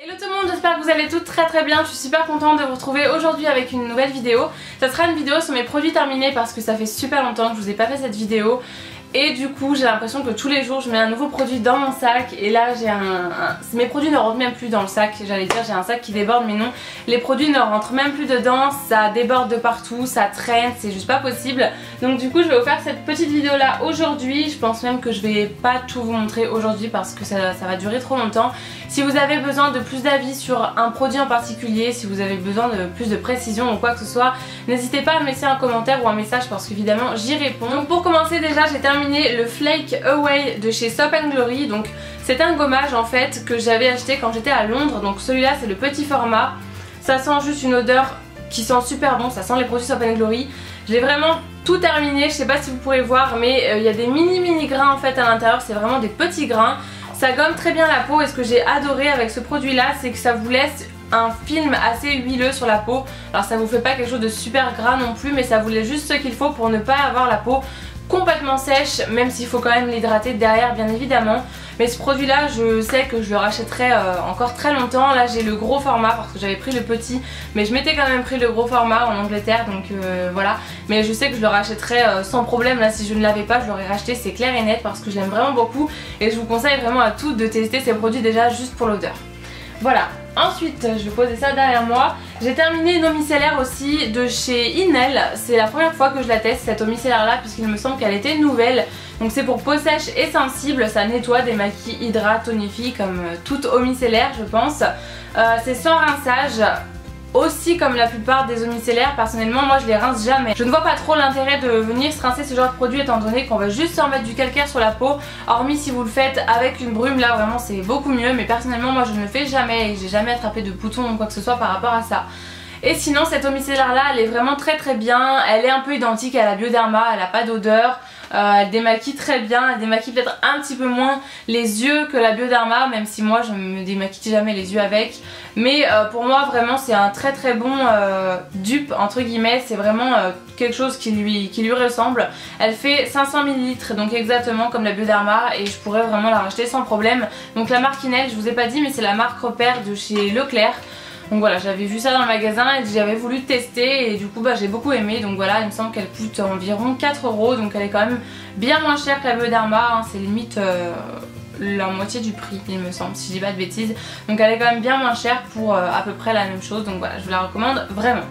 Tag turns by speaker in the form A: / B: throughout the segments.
A: Hello tout le monde, j'espère que vous allez toutes très bien. Je suis super contente de vous retrouver aujourd'hui avec une nouvelle vidéo. Ça sera une vidéo sur mes produits terminés parce que ça fait super longtemps que je vous ai pas fait cette vidéo. Et du coup j'ai l'impression que tous les jours je mets un nouveau produit dans mon sac. Et là j'ai mes produits ne rentrent même plus dans le sac. J'allais dire j'ai un sac qui déborde, mais non, les produits ne rentrent même plus dedans. Ça déborde de partout, ça traîne, c'est juste pas possible. Donc du coup je vais vous faire cette petite vidéo là aujourd'hui. Je pense même que je vais pas tout vous montrer aujourd'hui parce que ça va durer trop longtemps. Si vous avez besoin de plus d'avis sur un produit en particulier, si vous avez besoin de plus de précision ou quoi que ce soit, n'hésitez pas à me laisser un commentaire ou un message parce qu'évidemment j'y réponds. Donc pour commencer, déjà j'ai terminé le Flake Away de chez Soap & Glory. Donc c'est un gommage en fait que j'avais acheté quand j'étais à Londres. Donc celui-là c'est le petit format. Ça sent juste une odeur qui sent super bon, ça sent les produits Soap & Glory. J'ai vraiment tout terminé, je sais pas si vous pourrez voir, mais il y a des mini grains en fait à l'intérieur, c'est vraiment des petits grains. Ça gomme très bien la peau et ce que j'ai adoré avec ce produit là, c'est que ça vous laisse un film assez huileux sur la peau. Alors ça vous fait pas quelque chose de super gras non plus, mais ça vous laisse juste ce qu'il faut pour ne pas avoir la peau complètement sèche, même s'il faut quand même l'hydrater derrière bien évidemment. Mais ce produit là je sais que je le rachèterai encore très longtemps. Là j'ai le gros format parce que j'avais pris le petit, mais je m'étais quand même pris le gros format en Angleterre, donc voilà. Mais je sais que je le rachèterai sans problème. Là si je ne l'avais pas je l'aurais racheté, c'est clair et net, parce que je l'aime vraiment beaucoup. Et je vous conseille vraiment à toutes de tester ces produits déjà juste pour l'odeur. Voilà, ensuite je vais poser ça derrière moi. J'ai terminé une eau micellaire aussi de chez Inel. C'est la première fois que je la teste cette eau micellaire là, puisqu'il me semble qu'elle était nouvelle. Donc c'est pour peau sèche et sensible, ça nettoie, démaquille, hydrate, tonifie comme toute eau micellaire je pense. C'est sans rinçage. Aussi comme la plupart des eaux micellaires, personnellement moi je les rince jamais. Je ne vois pas trop l'intérêt de venir se rincer ce genre de produit étant donné qu'on va juste se remettre du calcaire sur la peau. Hormis si vous le faites avec une brume, là vraiment c'est beaucoup mieux, mais personnellement moi je ne le fais jamais et j'ai jamais attrapé de boutons ou quoi que ce soit par rapport à ça. Et sinon cette eau micellaire là elle est vraiment très bien, elle est un peu identique à la Bioderma, elle n'a pas d'odeur. Elle démaquille très bien, elle démaquille peut-être un petit peu moins les yeux que la Bioderma, même si moi je me démaquille jamais les yeux avec. Mais pour moi vraiment c'est un très bon dupe entre guillemets, c'est vraiment quelque chose qui lui ressemble. Elle fait 500 ml donc exactement comme la Bioderma et je pourrais vraiment la racheter sans problème. Donc la marque Inel, je vous ai pas dit mais c'est la marque repère de chez Leclerc. Donc voilà, j'avais vu ça dans le magasin et j'avais voulu tester et du coup bah, j'ai beaucoup aimé. Donc voilà, il me semble qu'elle coûte environ 4 €, donc elle est quand même bien moins chère que la Bioderma, hein. C'est limite la moitié du prix il me semble, si je dis pas de bêtises. Donc elle est quand même bien moins chère pour à peu près la même chose, donc voilà, je vous la recommande vraiment.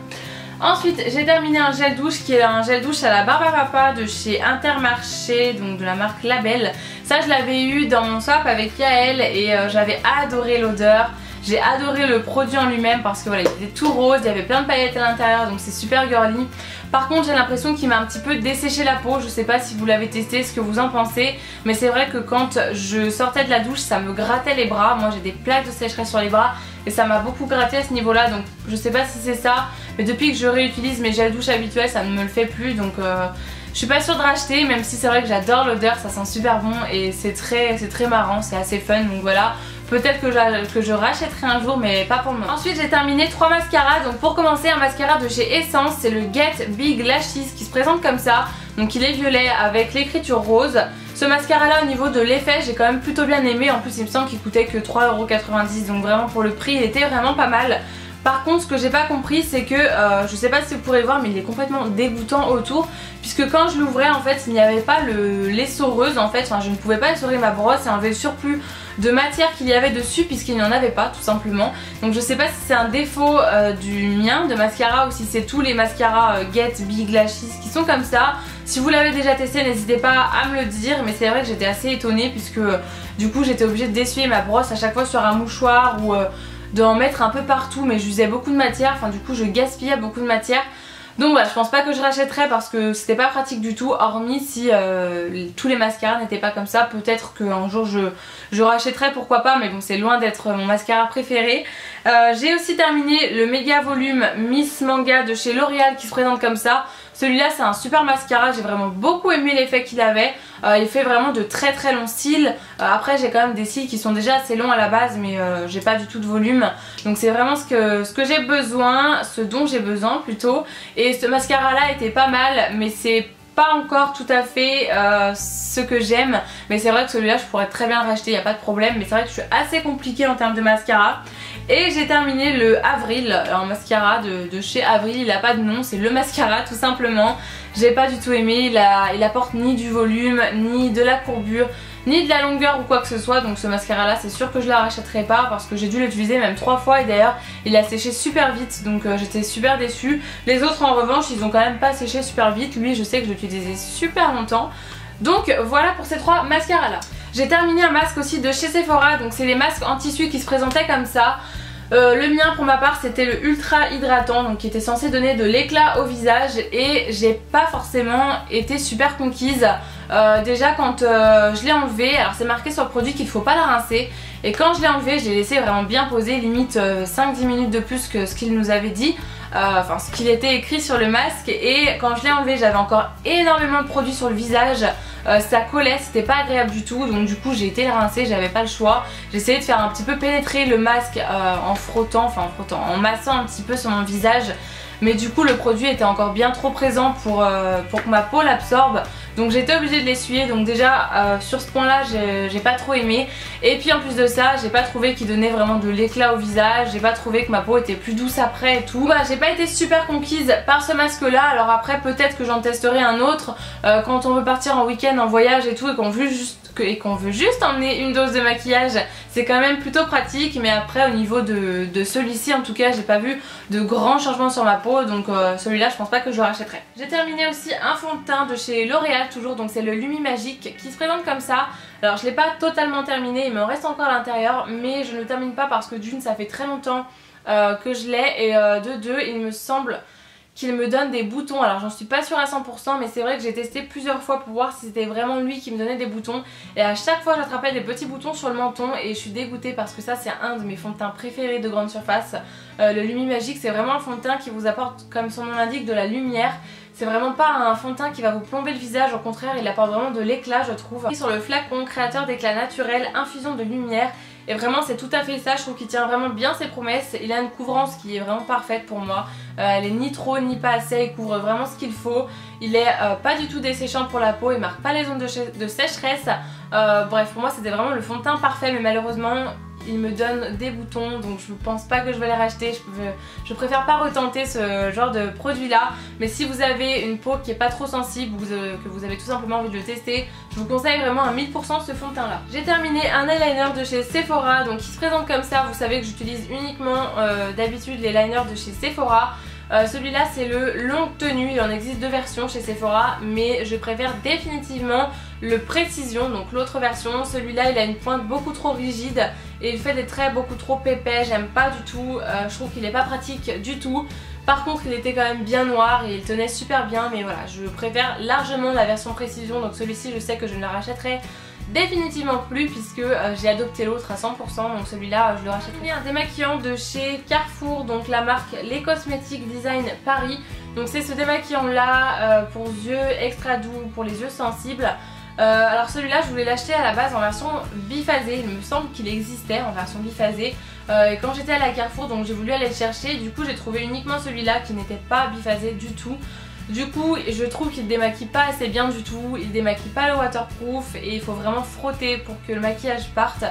A: Ensuite j'ai terminé un gel douche qui est un gel douche à la barbe à papa de chez Intermarché, donc de la marque Label. Ça je l'avais eu dans mon swap avec Yael et j'avais adoré l'odeur. J'ai adoré le produit en lui-même parce que voilà, il était tout rose, il y avait plein de paillettes à l'intérieur, donc c'est super girly. Par contre j'ai l'impression qu'il m'a un petit peu desséché la peau, je sais pas si vous l'avez testé, ce que vous en pensez. Mais c'est vrai que quand je sortais de la douche ça me grattait les bras, moi j'ai des plaques de sécheresse sur les bras et ça m'a beaucoup gratté à ce niveau là. Donc je sais pas si c'est ça, mais depuis que je réutilise mes gels douche habituels ça ne me le fait plus. Donc je suis pas sûre de racheter, même si c'est vrai que j'adore l'odeur, ça sent super bon et c'est très marrant, c'est assez fun, donc voilà. Peut-être que je rachèterai un jour, mais pas pour le moment. Ensuite j'ai terminé 3 mascaras. Donc pour commencer, un mascara de chez Essence, c'est le Get Big Lashes qui se présente comme ça. Donc il est violet avec l'écriture rose. Ce mascara là au niveau de l'effet j'ai quand même plutôt bien aimé. En plus il me semble qu'il coûtait que 3,90 €, donc vraiment pour le prix il était vraiment pas mal. Par contre ce que j'ai pas compris c'est que, je sais pas si vous pourrez voir mais il est complètement dégoûtant autour. Puisque quand je l'ouvrais en fait il n'y avait pas l'essoreuse en fait, enfin je ne pouvais pas essorer ma brosse et enlever le surplus de matière qu'il y avait dessus puisqu'il n'y en avait pas tout simplement. Donc je sais pas si c'est un défaut du mien de mascara ou si c'est tous les mascaras Get Big Lashes qui sont comme ça. Si vous l'avez déjà testé n'hésitez pas à me le dire, mais c'est vrai que j'étais assez étonnée puisque du coup j'étais obligée d'essuyer ma brosse à chaque fois sur un mouchoir ou d'en mettre un peu partout, mais j'usais beaucoup de matière, enfin du coup je gaspillais beaucoup de matière. Donc voilà, je pense pas que je rachèterais parce que c'était pas pratique du tout, hormis si tous les mascaras n'étaient pas comme ça. Peut-être qu'un jour je rachèterais, pourquoi pas, mais bon c'est loin d'être mon mascara préféré. J'ai aussi terminé le méga volume Miss Manga de chez L'Oréal qui se présente comme ça. Celui-là c'est un super mascara, j'ai vraiment beaucoup aimé l'effet qu'il avait. Il fait vraiment de très longs cils. Après j'ai quand même des cils qui sont déjà assez longs à la base, mais j'ai pas du tout de volume. Donc c'est vraiment ce que j'ai besoin, ce dont j'ai besoin plutôt. Et ce mascara là était pas mal, mais c'est pas encore tout à fait ce que j'aime. Mais c'est vrai que celui-là je pourrais très bien le racheter, y a pas de problème. Mais c'est vrai que je suis assez compliquée en termes de mascara. Et j'ai terminé le Avril, un mascara de chez Avril, il a pas de nom, c'est le mascara tout simplement. J'ai pas du tout aimé, il apporte ni du volume, ni de la courbure, ni de la longueur ou quoi que ce soit. Donc ce mascara là c'est sûr que je la rachèterai pas parce que j'ai dû l'utiliser même 3 fois et d'ailleurs il a séché super vite, donc j'étais super déçue. Les autres en revanche ils ont quand même pas séché super vite, lui je sais que je l'utilisais super longtemps. Donc voilà pour ces 3 mascaras là. J'ai terminé un masque aussi de chez Sephora, donc c'est les masques en tissu qui se présentaient comme ça. Le mien pour ma part c'était le ultra hydratant, donc qui était censé donner de l'éclat au visage et j'ai pas forcément été super conquise. Déjà quand je l'ai enlevé, alors c'est marqué sur le produit qu'il faut pas la rincer et quand je l'ai enlevé je l'ai laissé vraiment bien poser, limite 5-10 minutes de plus que ce qu'il nous avait dit. Enfin ce qu'il était écrit sur le masque, et quand je l'ai enlevé j'avais encore énormément de produits sur le visage, ça collait, c'était pas agréable du tout, donc du coup j'ai été le rincer, j'avais pas le choix. J'ai essayé de faire un petit peu pénétrer le masque en massant un petit peu sur mon visage, mais du coup le produit était encore bien trop présent pour que ma peau l'absorbe. Donc j'étais obligée de l'essuyer, donc déjà sur ce point là j'ai pas trop aimé. Et puis en plus de ça j'ai pas trouvé qu'il donnait vraiment de l'éclat au visage, j'ai pas trouvé que ma peau était plus douce après et tout. Voilà, j'ai pas été super conquise par ce masque là. Alors après peut-être que j'en testerai un autre quand on veut partir en week-end, en voyage et tout, et qu'on veut juste emmener une dose de maquillage, c'est quand même plutôt pratique. Mais après au niveau de celui-ci en tout cas j'ai pas vu de grands changements sur ma peau, donc celui-là je pense pas que je le rachèterai. J'ai terminé aussi un fond de teint de chez L'Oréal toujours, donc c'est le Lumi Magique qui se présente comme ça. Alors je l'ai pas totalement terminé, il me reste encore à l'intérieur, mais je ne le termine pas parce que d'une ça fait très longtemps que je l'ai, et de deux il me semble qu'il me donne des boutons. Alors j'en suis pas sûre à 100%, mais c'est vrai que j'ai testé plusieurs fois pour voir si c'était vraiment lui qui me donnait des boutons, et à chaque fois j'attrapais des petits boutons sur le menton et je suis dégoûtée parce que ça c'est un de mes fonds de teint préférés de grande surface. Le Lumi Magique c'est vraiment un fond de teint qui vous apporte, comme son nom l'indique, de la lumière. C'est vraiment pas un fond de teint qui va vous plomber le visage, au contraire il apporte vraiment de l'éclat je trouve. Sur le flacon créateur d'éclat naturel, infusion de lumière, et vraiment c'est tout à fait ça, je trouve qu'il tient vraiment bien ses promesses. Il a une couvrance qui est vraiment parfaite pour moi, elle est ni trop ni pas assez, il couvre vraiment ce qu'il faut. Il est pas du tout desséchant pour la peau, il marque pas les zones de sécheresse. Bref, pour moi c'était vraiment le fond de teint parfait, mais malheureusement il me donne des boutons, donc je pense pas que je vais les racheter. Je préfère pas retenter ce genre de produit là. Mais si vous avez une peau qui est pas trop sensible ou que vous avez tout simplement envie de le tester, je vous conseille vraiment à 1000% ce fond de teint là. J'ai terminé un eyeliner de chez Sephora, donc qui se présente comme ça. Vous savez que j'utilise uniquement d'habitude les liners de chez Sephora. Celui-là c'est le longue tenue, il en existe 2 versions chez Sephora, mais je préfère définitivement le précision, donc l'autre version. Celui-là il a une pointe beaucoup trop rigide et il fait des traits beaucoup trop épais, j'aime pas du tout, je trouve qu'il est pas pratique du tout. Par contre il était quand même bien noir et il tenait super bien, mais voilà, je préfère largement la version précision, donc celui-ci je sais que je ne la rachèterai définitivement plus puisque j'ai adopté l'autre à 100%, donc celui-là je le rachèterai. Un démaquillant de chez Carrefour, donc la marque Les Cosmétiques Design Paris. Donc c'est ce démaquillant là pour yeux extra doux, pour les yeux sensibles. Alors celui-là je voulais l'acheter à la base en version biphasée, il me semble qu'il existait en version biphasée. Et quand j'étais à la Carrefour, donc j'ai voulu aller le chercher, du coup j'ai trouvé uniquement celui-là qui n'était pas biphasé du tout. Du coup je trouve qu'il démaquille pas assez bien du tout, il démaquille pas le waterproof et il faut vraiment frotter pour que le maquillage parte.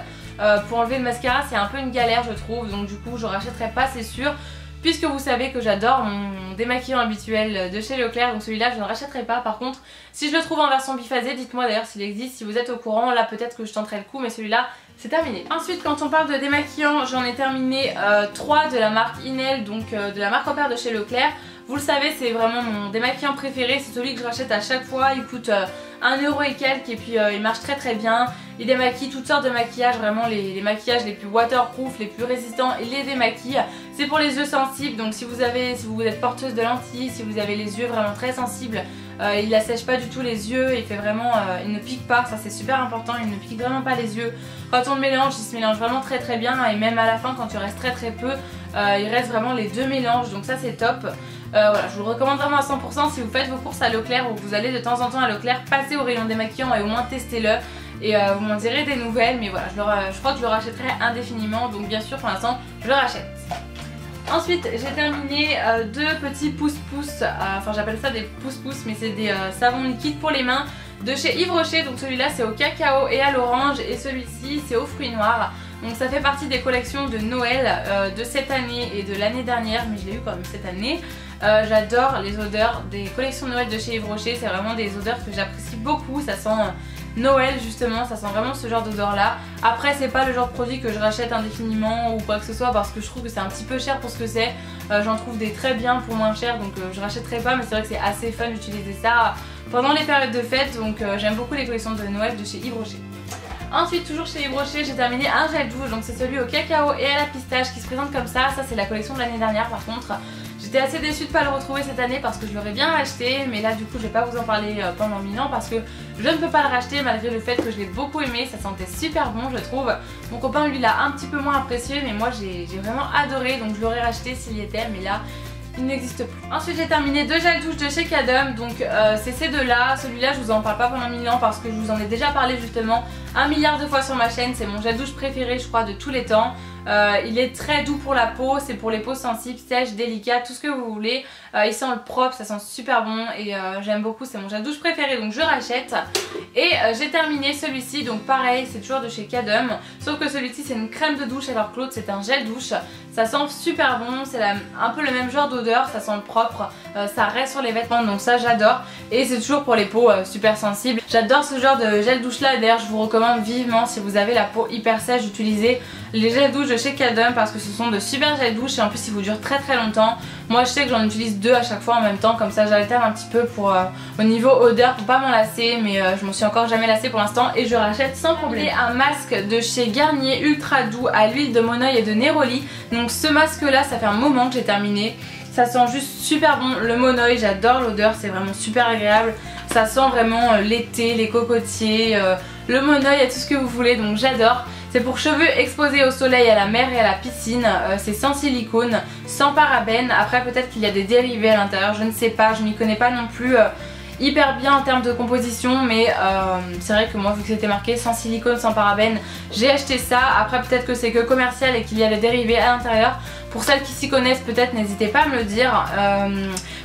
A: Pour enlever le mascara c'est un peu une galère je trouve, donc du coup je rachèterai pas c'est sûr. Puisque vous savez que j'adore mon démaquillant habituel de chez Leclerc, donc celui-là je ne rachèterai pas. Par contre si je le trouve en version biphasée, dites-moi d'ailleurs s'il existe, si vous êtes au courant, là peut-être que je tenterai le coup, mais celui-là c'est terminé. Ensuite quand on parle de démaquillant, j'en ai terminé 3 de la marque Inel, donc de la marque Repère de chez Leclerc. Vous le savez c'est vraiment mon démaquillant préféré, c'est celui que je rachète à chaque fois, il coûte 1 euro et quelques et puis il marche très bien. Il démaquille toutes sortes de maquillages, vraiment les maquillages les plus waterproof, les plus résistants, il les démaquille. C'est pour les yeux sensibles, donc si vous êtes porteuse de lentilles, si vous avez les yeux vraiment très sensibles, il n'assèche pas du tout les yeux, il fait vraiment, il ne pique pas, ça c'est super important, il ne pique vraiment pas les yeux. Quand on le mélange, il se mélange vraiment très bien, et même à la fin quand il reste très peu, il reste vraiment les deux mélanges, donc ça c'est top. Voilà, je vous le recommande vraiment à 100%. Si vous faites vos courses à Leclerc ou que vous allez de temps en temps à Leclerc, passez au rayon démaquillant et au moins testez-le et vous m'en direz des nouvelles. Mais voilà, je crois que je le rachèterai indéfiniment, donc bien sûr pour l'instant je le rachète. Ensuite j'ai terminé 2 petits pousse-pousse, enfin j'appelle ça des pousse-pousse mais c'est des savons liquides pour les mains de chez Yves Rocher. Donc celui-là c'est au cacao et à l'orange et celui-ci c'est aux fruits noirs. Donc ça fait partie des collections de Noël de cette année et de l'année dernière, mais je l'ai eu quand même cette année. J'adore les odeurs des collections de Noël de chez Yves Rocher, c'est vraiment des odeurs que j'apprécie beaucoup, ça sent Noël justement, ça sent vraiment ce genre d'odeur là. Après c'est pas le genre de produit que je rachète indéfiniment ou quoi que ce soit parce que je trouve que c'est un petit peu cher pour ce que c'est. J'en trouve des très bien pour moins cher, donc je rachèterai pas, mais c'est vrai que c'est assez fun d'utiliser ça pendant les périodes de fête, donc j'aime beaucoup les collections de Noël de chez Yves Rocher. Ensuite, toujours chez Yves Rocher, j'ai terminé un gel douche, donc c'est celui au cacao et à la pistache qui se présente comme ça. Ça c'est la collection de l'année dernière par contre. J'étais assez déçue de ne pas le retrouver cette année parce que je l'aurais bien acheté, mais là du coup je vais pas vous en parler pendant 1000 ans parce que je ne peux pas le racheter malgré le fait que je l'ai beaucoup aimé, ça sentait super bon je trouve. Mon copain lui l'a un petit peu moins apprécié, mais moi j'ai vraiment adoré, donc je l'aurais racheté s'il y était, mais là il n'existe plus. Ensuite j'ai terminé deux gels douche de chez Cadum, donc c'est ces deux là. Celui-là je vous en parle pas pendant 1000 ans parce que je vous en ai déjà parlé justement 1 milliard de fois sur ma chaîne. C'est mon gel douche préféré je crois de tous les temps. Il est très doux pour la peau, c'est pour les peaux sensibles, sèches, délicates, tout ce que vous voulez. Il sent le propre, ça sent super bon et j'aime beaucoup, c'est mon gel douche préféré donc je rachète. Et j'ai terminé celui-ci, donc pareil c'est toujours de chez Cadum, sauf que celui-ci c'est une crème de douche alors que l'autre c'est un gel douche. Ça sent super bon, c'est un peu le même genre d'odeur, ça sent le propre, ça reste sur les vêtements donc ça j'adore. Et c'est toujours pour les peaux super sensibles. J'adore ce genre de gel douche là, d'ailleurs je vous recommande vivement si vous avez la peau hyper sèche d'utiliser les gels douche de chez Cadum parce que ce sont de super gels douche et en plus ils vous durent très longtemps. Moi je sais que j'en utilise deux à chaque fois en même temps, comme ça j'alterne un petit peu pour au niveau odeur pour pas m'en lasser, mais je m'en suis encore jamais lassée pour l'instant et je rachète sans problème. Un masque de chez Garnier ultra doux à l'huile de Moneuil et de Neroli. Donc ce masque là ça fait un moment que j'ai terminé. Ça sent juste super bon, le Moneuil, j'adore l'odeur, c'est vraiment super agréable. Ça sent vraiment l'été, les cocotiers, le Moneuil et tout ce que vous voulez, donc j'adore. C'est pour cheveux exposés au soleil, à la mer et à la piscine. C'est sans silicone, sans parabènes. Après peut-être qu'il y a des dérivés à l'intérieur, je ne sais pas, je m'y connais pas non plus hyper bien en termes de composition, mais c'est vrai que moi vu que c'était marqué sans silicone, sans parabènes, j'ai acheté ça. Après peut-être que c'est que commercial et qu'il y a des dérivés à l'intérieur. Pour celles qui s'y connaissent peut-être n'hésitez pas à me le dire,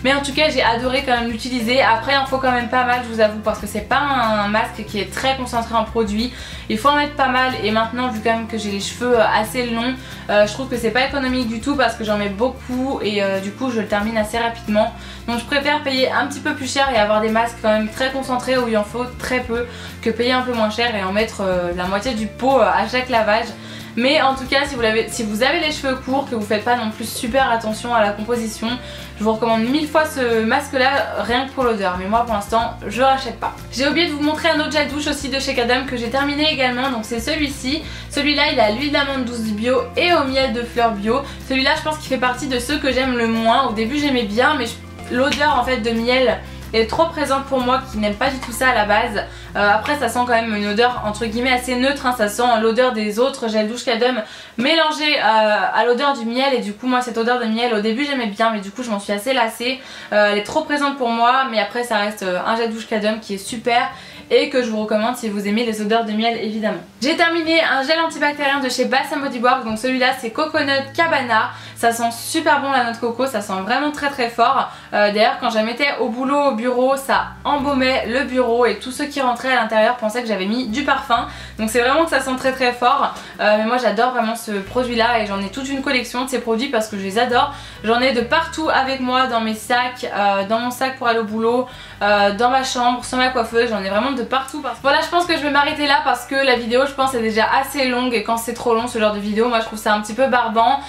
A: mais en tout cas j'ai adoré quand même l'utiliser. Après il en faut quand même pas mal je vous avoue parce que c'est pas un masque qui est très concentré en produit, il faut en mettre pas mal et maintenant vu quand même que j'ai les cheveux assez longs, je trouve que c'est pas économique du tout parce que j'en mets beaucoup et du coup je le termine assez rapidement. Donc je préfère payer un petit peu plus cher et avoir des masques quand même très concentrés où il en faut très peu que payer un peu moins cher et en mettre la moitié du pot à chaque lavage. Mais en tout cas si vous avez les cheveux courts, que vous faites pas non plus super attention à la composition, je vous recommande 1000 fois ce masque là rien que pour l'odeur, mais moi pour l'instant je rachète pas. J'ai oublié de vous montrer un autre gel douche aussi de chez Cadum que j'ai terminé également, donc c'est celui-ci. Celui-là il a l'huile d'amande douce bio et au miel de fleurs bio. Celui-là je pense qu'il fait partie de ceux que j'aime le moins. Au début j'aimais bien mais l'odeur en fait de miel est trop présente pour moi qui n'aime pas du tout ça à la base. Après ça sent quand même une odeur entre guillemets assez neutre, hein. Ça sent l'odeur des autres gel douche Cadum mélangée à l'odeur du miel et du coup moi cette odeur de miel au début j'aimais bien mais du coup je m'en suis assez lassée. Elle est trop présente pour moi, mais après ça reste un gel douche Cadum qui est super et que je vous recommande si vous aimez les odeurs de miel évidemment. J'ai terminé un gel antibactérien de chez Bath & Body Works, donc celui-là c'est Coconut Cabana. Ça sent super bon la noix de coco, ça sent vraiment très fort. D'ailleurs quand je la mettais au boulot, au bureau, ça embaumait le bureau et tous ceux qui rentraient à l'intérieur pensaient que j'avais mis du parfum. Donc c'est vraiment que ça sent très fort. Mais moi j'adore vraiment ce produit là et j'en ai toute une collection de ces produits parce que je les adore. J'en ai de partout avec moi, dans mes sacs, dans mon sac pour aller au boulot, dans ma chambre, sur ma coiffeuse, j'en ai vraiment de partout. Voilà, je pense que je vais m'arrêter là parce que la vidéo je pense est déjà assez longue et quand c'est trop long ce genre de vidéo moi je trouve ça un petit peu barbant.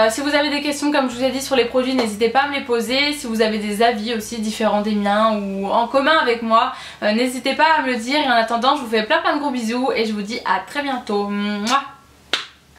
A: Si vous avez des questions comme je vous ai dit sur les produits n'hésitez pas à me les poser. Si vous avez des avis aussi différents des miens ou en commun avec moi n'hésitez pas à me le dire et en attendant je vous fais plein de gros bisous et je vous dis à très bientôt. Mouah.